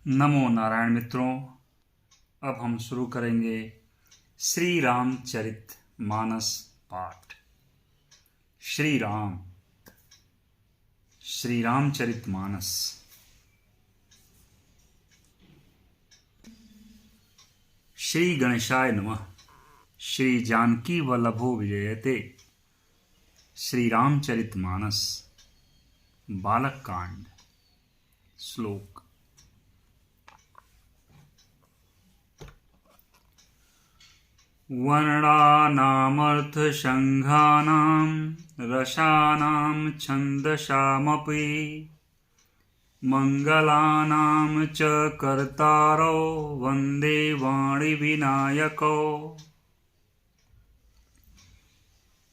नमो नारायण मित्रों। अब हम शुरू करेंगे श्री रामचरित मानस पाठ। श्री रामचरित मानस। श्री गणेशाय नमः। श्री जानकी वल्लभो विजयते। श्री रामचरित मानस बालक कांड। श्लोक। वर्णानामर्थसङ्घानां रसानां छन्दसामपि मङ्गलानां च कर्तारो वन्दे वाणिविनायको।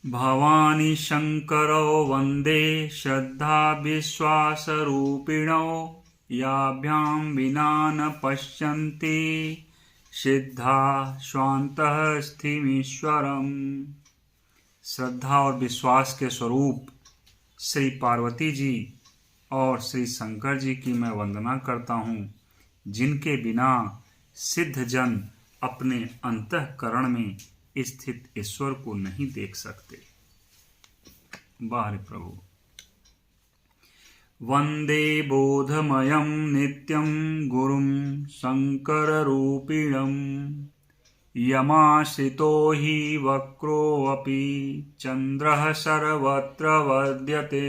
भवानी शङ्करो वन्दे श्रद्धाविश्वासरूपिणो। याभ्यां विना न पश्यन्ति सिद्धा स्वान्तः स्थिमीश्वरम्। श्रद्धा और विश्वास के स्वरूप श्री पार्वती जी और श्री शंकर जी की मैं वंदना करता हूँ, जिनके बिना सिद्ध जन अपने अंतःकरण में स्थित ईश्वर को नहीं देख सकते। बाहर प्रभु। वंदे बोधमयं नित्यं गुरुं शंकररूपिणं। यमाश्रितो हि वक्रोऽपि चंद्रः सर्वत्र वद्यते।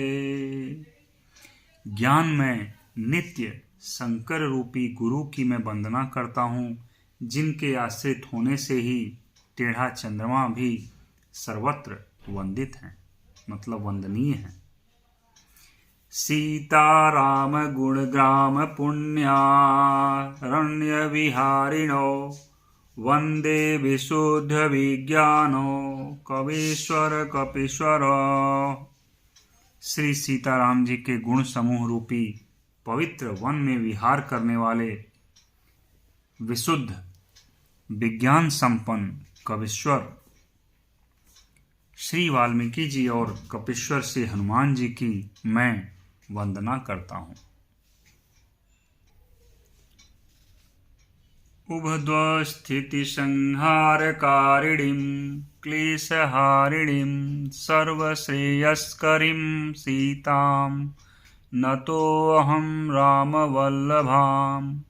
ज्ञान में नित्य शंकर रूपी गुरु की मैं वंदना करता हूँ, जिनके आश्रित होने से ही टेढ़ा चंद्रमा भी सर्वत्र वंदित हैं, मतलब वंदनीय हैं। सीताराम गुणग्राम पुण्यारण्य विहारिणो। वंदे विशुद्ध विज्ञानो कवीश्वर कपीश्वर। श्री सीताराम जी के गुण समूह रूपी पवित्र वन में विहार करने वाले विशुद्ध विज्ञान संपन्न कवीश्वर श्री वाल्मीकि जी और कपीश्वर श्री हनुमान जी की मैं वंदना करता हूँ। उभद्वस्थिति संहारकारिणीं क्लेशहारिणीं सर्वश्रेयस्करीं सीतां नतोऽहं रामवल्लभाम्।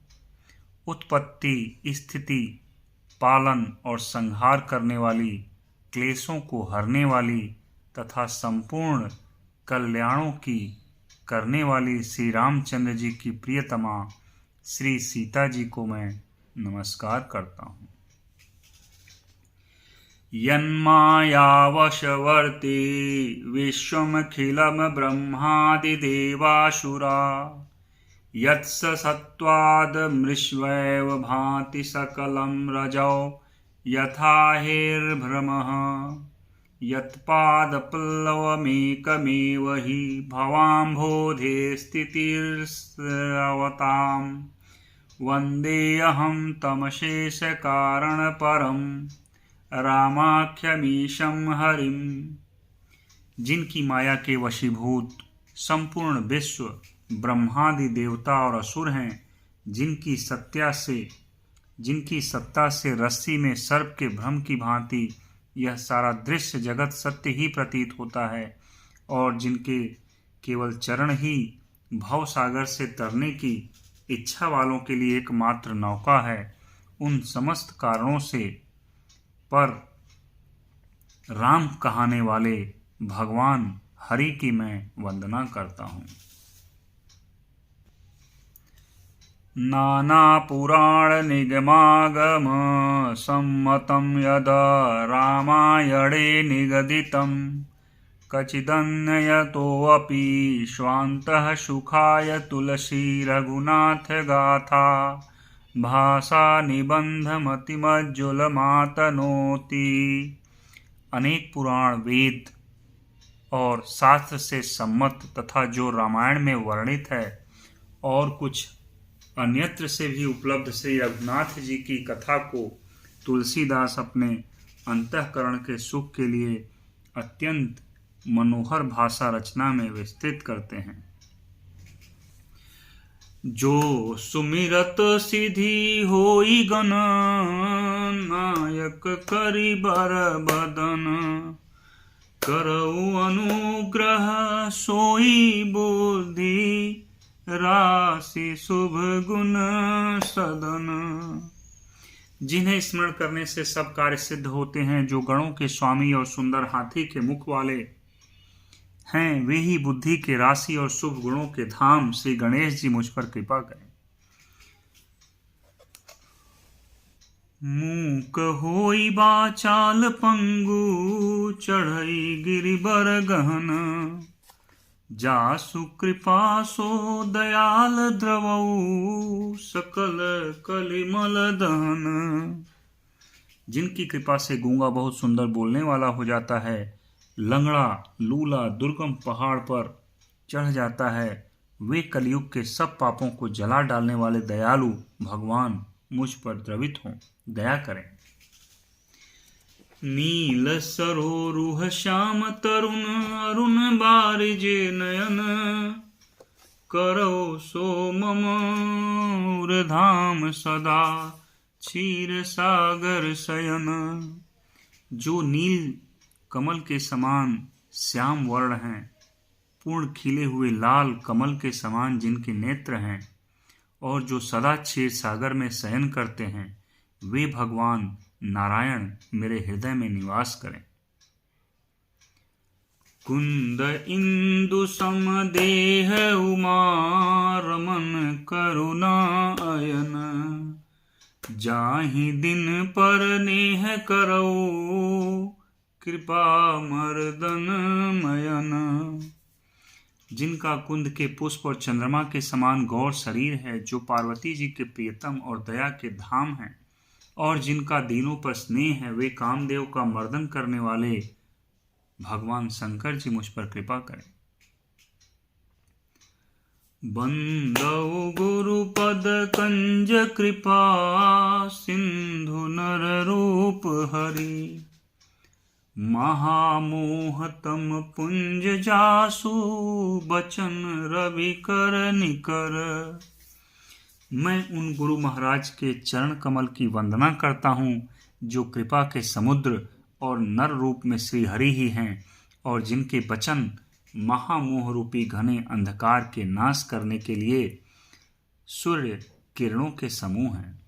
उत्पत्ति, स्थिति, पालन और संहार करने वाली, क्लेशों को हरने वाली तथा संपूर्ण कल्याणों की करने वाली श्री रामचंद्र जी की प्रियतमा श्री सीता जी को मैं नमस्कार करता हूँ। यन्मायावशवर्ती विश्वमखिलं ब्रह्मादिदेवासुरा। यत्स सत्त्वादमृष्वैव भाति सकलं रजौ। यथा हेर्भ्रमः यत्पादपल्लवमेकमेव हि भवाम्भोधे स्थितिर्स्रवताम्। वन्देऽहं तमशेषकारणपरं रामाख्यमीशं हरिम्। जिनकी माया के वशीभूत संपूर्ण विश्व ब्रह्मादि देवता और असुर हैं, जिनकी सत्ता से रस्सी में सर्प के भ्रम की भांति यह सारा दृश्य जगत सत्य ही प्रतीत होता है, और जिनके केवल चरण ही भव सागर से तरने की इच्छा वालों के लिए एकमात्र नौका है, उन समस्त कारणों से पर राम कहाने वाले भगवान हरि की मैं वंदना करता हूँ। नानापुराणनिगमागम सम्मतं यद रामायणे निगदितं। कचिदन्यतोऽपि स्वान्तः सुखाय तुलसी रघुनाथ गाथा। भाषा निबंधमतिमज्जुलमातनोति। अनेक पुराण, वेद और शास्त्र से सम्मत तथा जो रामायण में वर्णित है और कुछ अन्यत्र से भी उपलब्ध श्री रघुनाथ जी की कथा को तुलसीदास अपने अंतःकरण के सुख के लिए अत्यंत मनोहर भाषा रचना में विस्तृत करते हैं। जो सुमिरत सिद्धि होई गण, नायक करि बर बदन। करऊ अनुग्रह सोई बुद्धि, राशि शुभ गुण सदन। जिन्हें स्मरण करने से सब कार्य सिद्ध होते हैं, जो गणों के स्वामी और सुंदर हाथी के मुख वाले हैं, वे ही बुद्धि के राशि और शुभ गुणों के धाम। श्री गणेश जी मुझ पर कृपा करें। मूक होई बाचाल पंगु, चढ़ई गिरिबर गहन। जासु कृपा सो दयाल द्रवऊ, सकल कलिमल दहन। जिनकी कृपा से गूंगा बहुत सुंदर बोलने वाला हो जाता है, लंगड़ा लूला दुर्गम पहाड़ पर चढ़ जाता है, वे कलयुग के सब पापों को जला डालने वाले दयालु भगवान मुझ पर द्रवित हों, दया करें। नील सरोरुह श्याम तरुण, अरुण बारिजे नयन। करो सो मम धाम सदा, क्षीर सागर शयन। जो नील कमल के समान श्याम वर्ण हैं, पूर्ण खिले हुए लाल कमल के समान जिनके नेत्र हैं, और जो सदा क्षीर सागर में शयन करते हैं, वे भगवान नारायण मेरे हृदय में निवास करें। कुंद इंदु सम देह उमा, रमन करुणा अयन। जाहि दिन पर नेह करऊ, कृपा मर्दन मयन। जिनका कुंद के पुष्प और चंद्रमा के समान गौर शरीर है, जो पार्वती जी के प्रियतम और दया के धाम हैं, और जिनका दीनों पर स्नेह है, वे कामदेव का मर्दन करने वाले भगवान शंकर जी मुझ पर कृपा करें। बंदौ गुरु पद कंज कृपा, सिंधु नर रूप हरि। महामोहतम पुंज जासु, बचन रवि कर निकर। मैं उन गुरु महाराज के चरण कमल की वंदना करता हूँ, जो कृपा के समुद्र और नर रूप में श्री हरि ही हैं, और जिनके वचन महामोह रूपी घने अंधकार के नाश करने के लिए सूर्य किरणों के समूह हैं।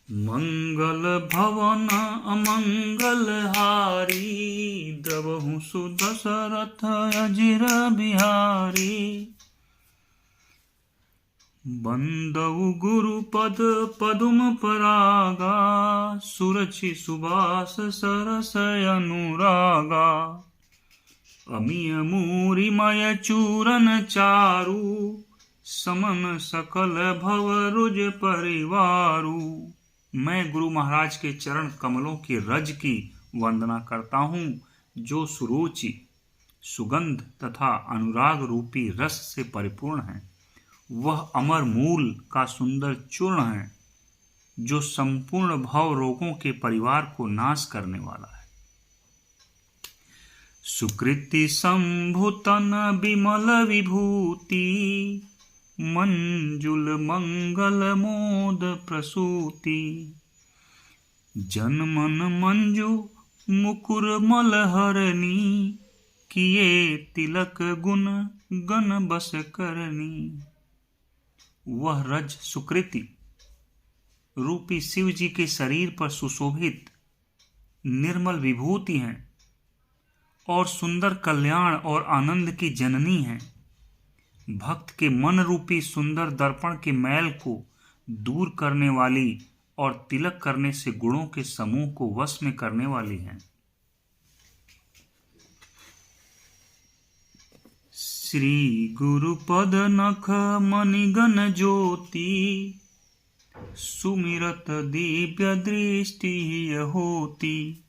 मंगल भवन अमंगल हारी, द्रवहु सुदशरथ अजिर बिहारी। बंदौ गुरु पद पदुम परागा, सुरचि सुबास सरस अनुरागा। अमिय मूरिमय चूरन चारु, समन सकल भव रुज परिवारु। मैं गुरु महाराज के चरण कमलों के रज की वंदना करता हूँ, जो सुरुचि सुगंध तथा अनुराग रूपी रस से परिपूर्ण है। वह अमर मूल का सुंदर चूर्ण है, जो संपूर्ण भव रोगों के परिवार को नाश करने वाला है। सुकृति संभुतन विमल विभूति, मंजुल मंगल मोद प्रसूति। जनमन मंजु मुकुर मलहरणी, किए तिलक गुण गण बस करनी। वह रज सुकृति रूपी शिव जी के शरीर पर सुशोभित निर्मल विभूति हैं, और सुंदर कल्याण और आनंद की जननी हैं। भक्त के मन रूपी सुंदर दर्पण के मैल को दूर करने वाली और तिलक करने से गुणों के समूह को वश में करने वाली हैं। श्री गुरुपद नख मणिगण ज्योति, सुमिरत दिव्य दृष्टि होती।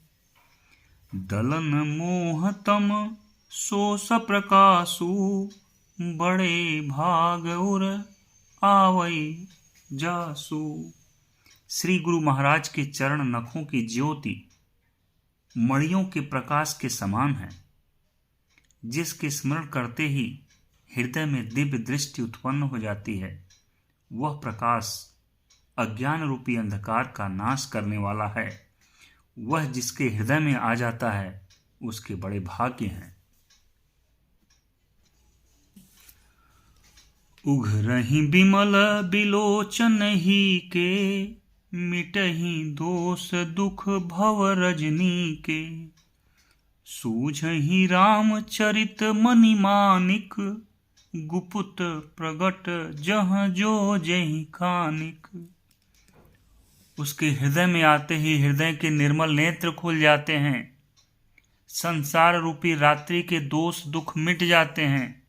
दलन मोहतम सोस प्रकाशु, बड़े भाग उर आवई जासु। श्री गुरु महाराज के चरण नखों की ज्योति मणियों के प्रकाश के समान है, जिसके स्मरण करते ही हृदय में दिव्य दृष्टि उत्पन्न हो जाती है। वह प्रकाश अज्ञान रूपी अंधकार का नाश करने वाला है। वह जिसके हृदय में आ जाता है उसके बड़े भाग्य हैं। उघरहि बिमल बिलोचन ही के, मिटहि दोष दुख भव रजनी के। सूझहि रामचरित मनि मानिक, गुपुत प्रगट जहाँ जो जहि खानिक। उसके हृदय में आते ही हृदय के निर्मल नेत्र खुल जाते हैं। संसार रूपी रात्रि के दोष दुख मिट जाते हैं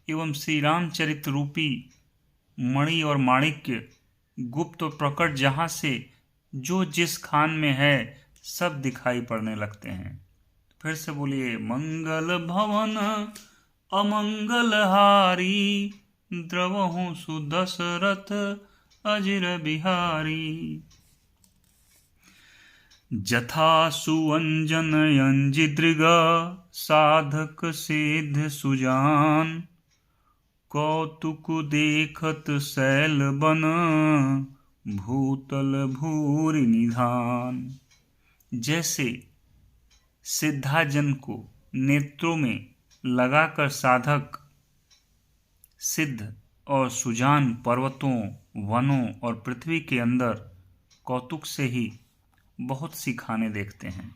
एवं श्री रामचरित रूपी मणि और माणिक्य गुप्त और प्रकट जहाँ से जो जिस खान में है सब दिखाई पड़ने लगते हैं। फिर से बोलिए, मंगल भवन अमंगल हारी, द्रवहु सुदशरथ अजिर बिहारी। जथा सुअंजन अंजिद्रिगा, साधक सिद्ध सुजान। कौतुक देखत शैल बन, भूतल भूरि निधान। जैसे सिद्धाजन को नेत्रों में लगाकर साधक सिद्ध और सुजान पर्वतों, वनों और पृथ्वी के अंदर कौतुक से ही बहुत सी खाने देखते हैं।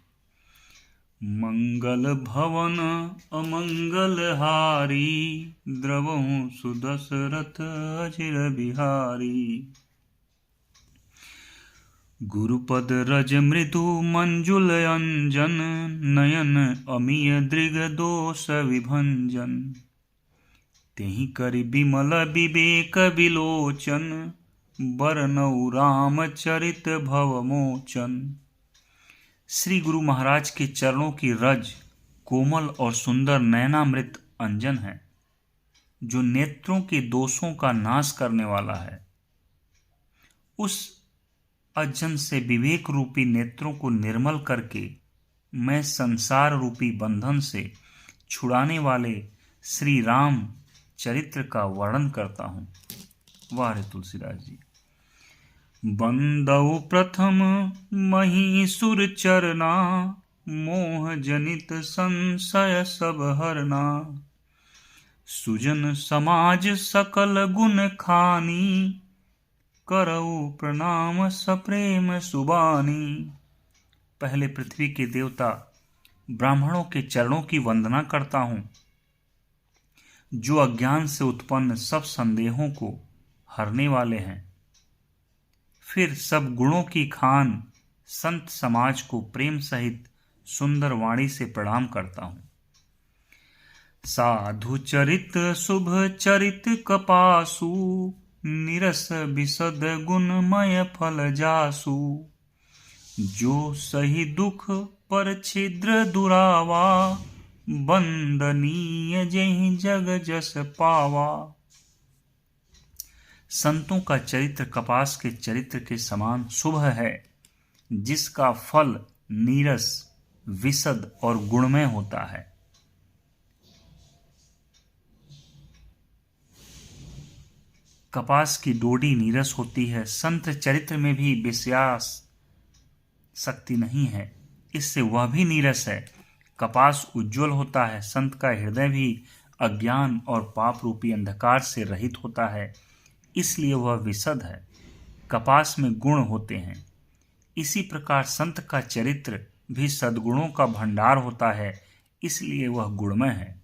मंगल भवन अमंगल हारी, द्रवहु सुदशरथ अजिर बिहारी। गुरुपद रज मृदु मंजुल अंजन, नयन अमीय दृग दोष विभंजन। तेहि करि बिमल विवेक विलोचन, बरनउ रामचरित भवमोचन। श्री गुरु महाराज के चरणों की रज कोमल और सुंदर नयनामृत अंजन है, जो नेत्रों के दोषों का नाश करने वाला है। उस अंजन से विवेक रूपी नेत्रों को निर्मल करके मैं संसार रूपी बंधन से छुड़ाने वाले श्री राम चरित्र का वर्णन करता हूँ। वाह रे तुलसीदास जी। बंदौ प्रथम महीसुर चरना, मोह जनित संशय सब हरना। सुजन समाज सकल गुण खानी, करऊ प्रणाम सप्रेम सुबानी। पहले पृथ्वी के देवता ब्राह्मणों के चरणों की वंदना करता हूँ, जो अज्ञान से उत्पन्न सब संदेहों को हरने वाले हैं। फिर सब गुणों की खान संत समाज को प्रेम सहित सुंदर वाणी से प्रणाम करता हूँ। साधु चरित शुभ चरित कपासु, निरस विशद गुणमय फल जासु। जो सही दुख पर छिद्र दुरावा, बंदनीय जहि जग जस पावा। संतों का चरित्र कपास के चरित्र के समान शुभ है, जिसका फल नीरस विशद और गुणमय होता है। कपास की डोडी नीरस होती है। संत चरित्र में भी विषयास शक्ति नहीं है, इससे वह भी नीरस है। कपास उज्जवल होता है। संत का हृदय भी अज्ञान और पाप रूपी अंधकार से रहित होता है, इसलिए वह विशद है। कपास में गुण होते हैं। इसी प्रकार संत का चरित्र भी सद्गुणों का भंडार होता है, इसलिए वह गुणमय है।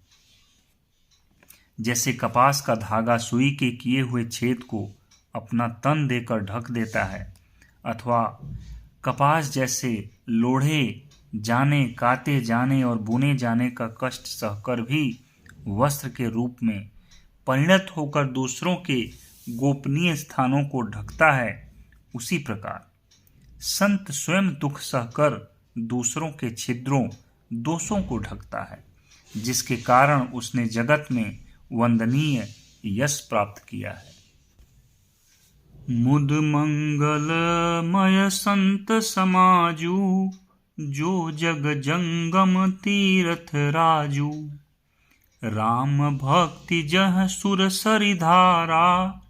जैसे कपास का धागा सुई के किए हुए छेद को अपना तन देकर ढक देता है, अथवा कपास जैसे लोढ़े जाने, काते जाने और बुने जाने का कष्ट सहकर भी वस्त्र के रूप में परिणत होकर दूसरों के गोपनीय स्थानों को ढकता है, उसी प्रकार संत स्वयं दुख सहकर दूसरों के छिद्रों दोषों को ढकता है, जिसके कारण उसने जगत में वंदनीय यश प्राप्त किया है। मुद मंगलमय संत समाजू, जो जग जंगम तीर्थ राजू। राम भक्ति जह सुर सरि धारा,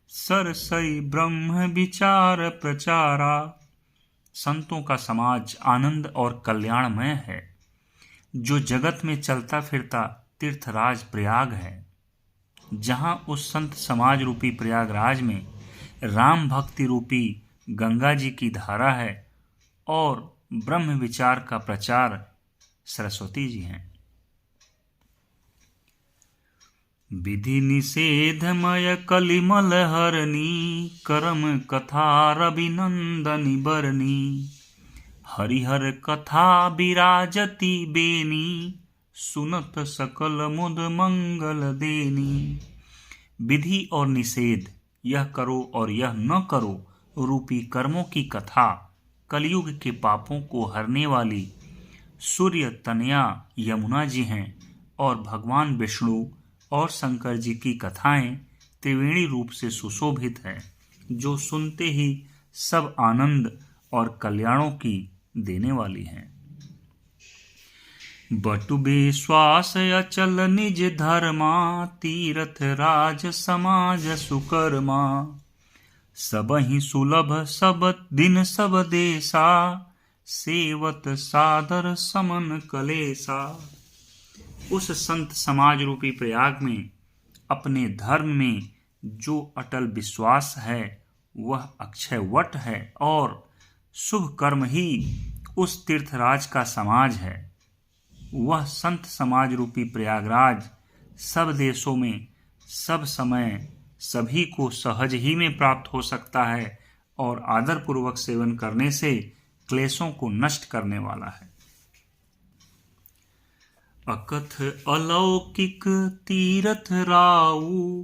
सरसई ब्रह्म विचार प्रचारा। संतों का समाज आनंद और कल्याणमय है, जो जगत में चलता फिरता तीर्थराज प्रयाग है। जहाँ उस संत समाज रूपी प्रयागराज में राम भक्ति रूपी गंगा जी की धारा है और ब्रह्म विचार का प्रचार सरस्वती जी हैं। विधि निषेधमय कलिमल हरनी, करम कथा रविनंदनी बरनी। हरिहर कथा विराजती बेनी, सुनत सकल मुद मंगल देनी। विधि और निषेध, यह करो और यह न करो रूपी कर्मों की कथा कलयुग के पापों को हरने वाली सूर्य तनया यमुना जी हैं, और भगवान विष्णु और शंकर जी की कथाएं त्रिवेणी रूप से सुशोभित है, जो सुनते ही सब आनंद और कल्याणों की देने वाली हैं। बटु विश्वास अचल निज धर्मा, तीरथ राज समाज सुकर्मा। सबहि सुलभ सब दिन सब देशा, सेवत सादर समन कलेसा। उस संत समाज रूपी प्रयाग में अपने धर्म में जो अटल विश्वास है वह अक्षय वट है, और शुभ कर्म ही उस तीर्थराज का समाज है। वह संत समाज रूपी प्रयागराज सब देशों में सब समय सभी को सहज ही में प्राप्त हो सकता है, और आदर पूर्वक सेवन करने से क्लेशों को नष्ट करने वाला है। अकथ अलौकिक तीरथ राऊ,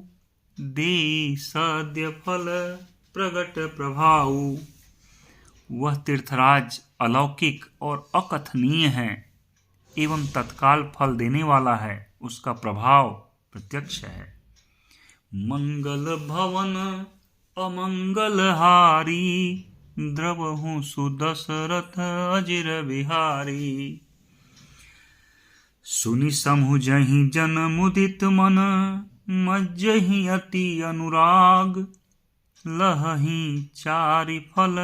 दे सद्य फल प्रगट प्रभाऊ। वह तीर्थराज अलौकिक और अकथनीय है एवं तत्काल फल देने वाला है, उसका प्रभाव प्रत्यक्ष है। मंगल भवन अमंगल हारी, द्रवहु सुदशरथ अजिर बिहारी। सुनि समूह जहि जन मुदित मन, मज्जहि अति अनुराग। लहहि चारि फल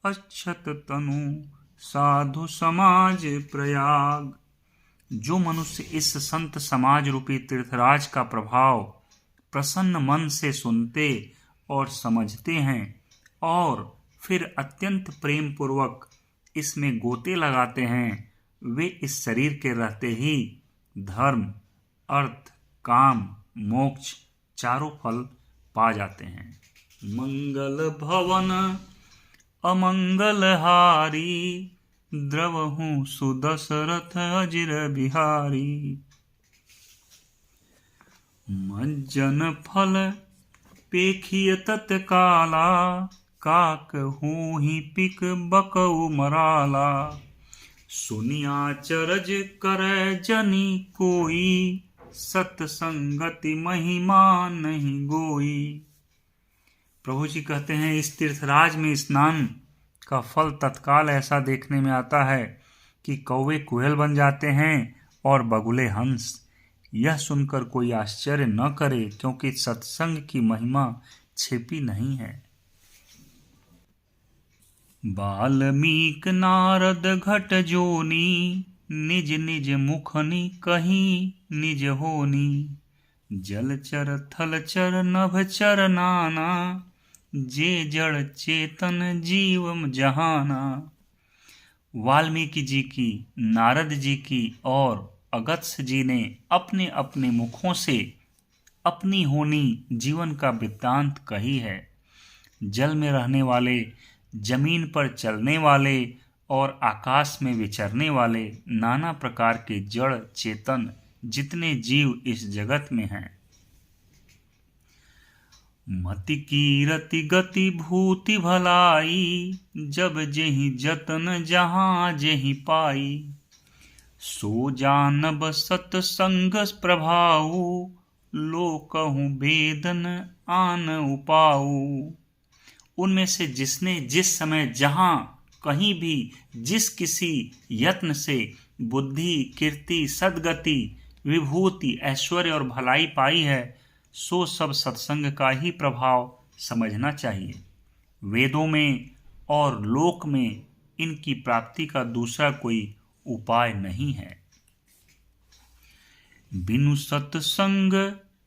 अक्षत तनु, साधु समाज प्रयाग। जो मनुष्य इस संत समाज रूपी तीर्थराज का प्रभाव प्रसन्न मन से सुनते और समझते हैं, और फिर अत्यंत प्रेम पूर्वक इसमें गोते लगाते हैं, वे इस शरीर के रहते ही धर्म, अर्थ, काम, मोक्ष चारों फल पा जाते हैं। मंगल भवन अमंगल हारी, द्रवहु सुदशरथ अजिर बिहारी। मज्जन फल पेखिय तत्काला, काक हूहि पिक बकऊ मराला। सुनिया चरज करे जनी कोई, सत्संगति महिमा नहीं गोई। प्रभु जी कहते हैं, इस तीर्थराज में स्नान का फल तत्काल ऐसा देखने में आता है कि कौवे कुहेल बन जाते हैं और बगुले हंस। यह सुनकर कोई आश्चर्य न करे, क्योंकि सत्संग की महिमा छिपी नहीं है। वाल्मीकि नारद घट जोनी, निज निज मुखनि कहीं निज होनी। जलचर थलचर नभचर नाना, जे जड़ चेतन जीवम जहाना। वाल्मीकि जी की, नारद जी की और अगस्त्य जी ने अपने अपने मुखों से अपनी होनी जीवन का वृत्तांत कही है। जल में रहने वाले, जमीन पर चलने वाले और आकाश में विचरने वाले नाना प्रकार के जड़ चेतन जितने जीव इस जगत में हैं। मति कीरति गति भूति भलाई, जब जेहि जतन जहाँ जेहि पाई। सो जानब सत्संग प्रभाऊ, लोकहु वेदन आन उपाऊ। उनमें से जिसने जिस समय जहाँ कहीं भी जिस किसी यत्न से बुद्धि, कीर्ति, सद्गति विभूति, ऐश्वर्य और भलाई पाई है, सो सब सत्संग का ही प्रभाव समझना चाहिए। वेदों में और लोक में इनकी प्राप्ति का दूसरा कोई उपाय नहीं है। बिनु सत्संग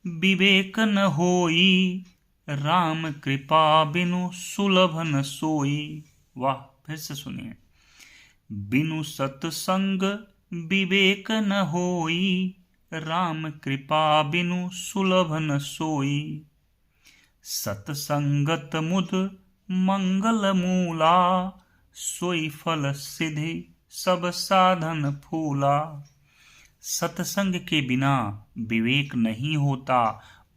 विवेक न होई, राम कृपा बिनु सुलभ न सोई। वाह, फिर से सुनिए। बिनु सत्संग विवेक न होई, राम कृपा बिनु सुलभ न सोई। सत्संगत मुद मंगल मूला, सोई फल सिद्धि सब साधन फूला। सत्संग के बिना विवेक नहीं होता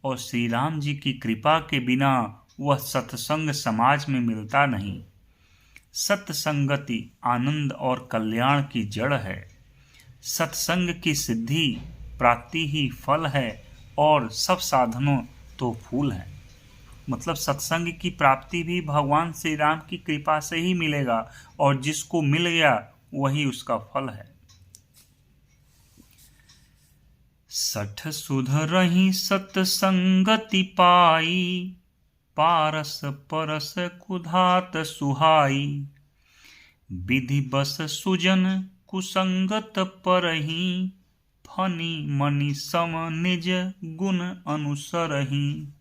और श्री राम जी की कृपा के बिना वह सत्संग समाज में मिलता नहीं। सत्संगति आनंद और कल्याण की जड़ है। सत्संग की सिद्धि प्राप्ति ही फल है और सब साधनों तो फूल है। मतलब सत्संग की प्राप्ति भी भगवान श्री राम की कृपा से ही मिलेगा और जिसको मिल गया वही उसका फल है। सठ सुधरहि सत्संगति पाई, पारस परस कुधात सुहाई। विधि बस सुजन कुसंगत परहि, फनी मनि सम निज गुण अनुसरहि।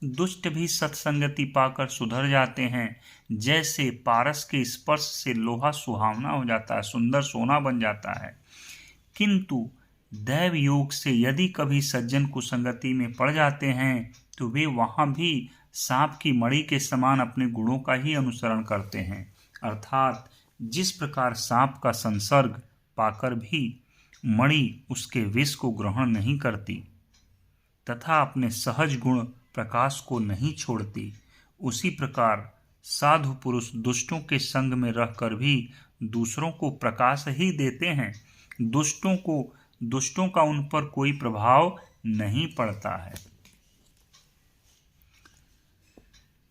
दुष्ट भी सत्संगति पाकर सुधर जाते हैं। जैसे पारस के स्पर्श से लोहा सुहावना हो जाता है, सुंदर सोना बन जाता है। किंतु दैव योग से यदि कभी सज्जन कुसंगति में पड़ जाते हैं तो वे वहां भी सांप की मणि के समान अपने गुणों का ही अनुसरण करते हैं। अर्थात जिस प्रकार सांप का संसर्ग पाकर भी मणि उसके विष को ग्रहण नहीं करती तथा अपने सहज गुण प्रकाश को नहीं छोड़ती, उसी प्रकार साधु पुरुष दुष्टों के संग में रहकर भी दूसरों को प्रकाश ही देते हैं। दुष्टों का उन पर कोई प्रभाव नहीं पड़ता है।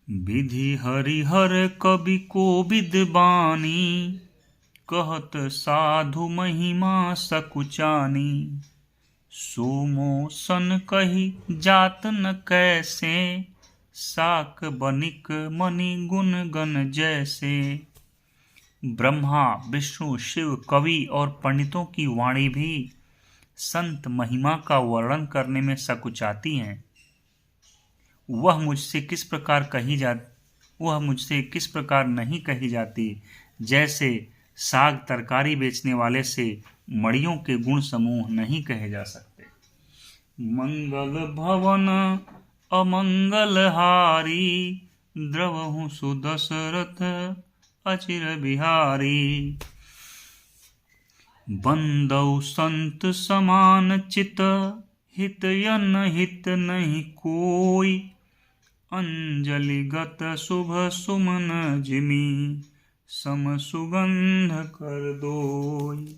विधि हरिहर कवि को विद्वानी, कहत साधु महिमा सकुचानी। सोमो सन कही जात न कैसे, साक बनिक मणि गुण गण जैसे। ब्रह्मा विष्णु शिव कवि और पंडितों की वाणी भी संत महिमा का वर्णन करने में सकुचाती हैं। वह मुझसे किस प्रकार नहीं कही जाती, जैसे साग तरकारी बेचने वाले से मड़ियों के गुण समूह नहीं कहे जा सकते। मंगल भवन अमंगल हारी, द्रवहु सुदशरथ अचिर बिहारी। बंदौ संत समान चित, हित यन हित नहीं कोई। अंजलिगत शुभ सुमन जिमी, सम सुगंध कर दोई।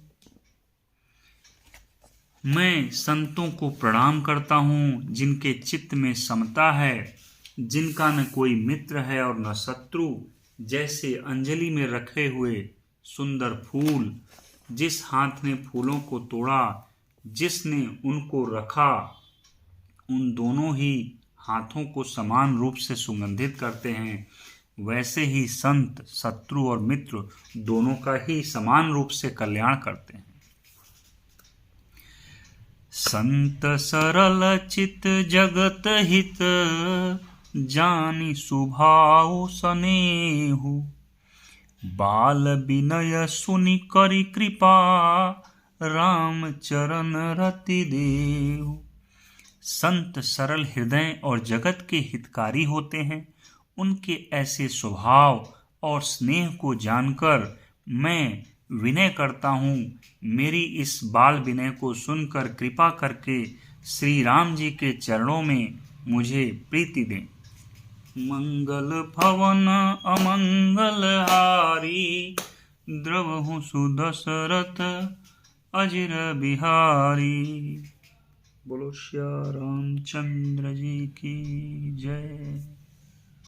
मैं संतों को प्रणाम करता हूँ जिनके चित्त में समता है, जिनका न कोई मित्र है और न शत्रु। जैसे अंजलि में रखे हुए सुंदर फूल, जिस हाथ ने फूलों को तोड़ा, जिसने उनको रखा, उन दोनों ही हाथों को समान रूप से सुगंधित करते हैं। वैसे ही संत शत्रु और मित्र दोनों का ही समान रूप से कल्याण करते हैं। संत सरल चित जगत हित, जानी सुभाव सनेहु। बाल विनय सुनि करि कृपा, राम चरण रति देहु। संत सरल हृदय और जगत के हितकारी होते हैं। उनके ऐसे स्वभाव और स्नेह को जानकर मैं विनय करता हूँ। मेरी इस बाल विनय को सुनकर कृपा करके श्री राम जी के चरणों में मुझे प्रीति दें। मंगल भवन अमंगल हारी, द्रवहु सुदशरथ अजिर बिहारी। बोलो श्री रामचंद्र जी की जय।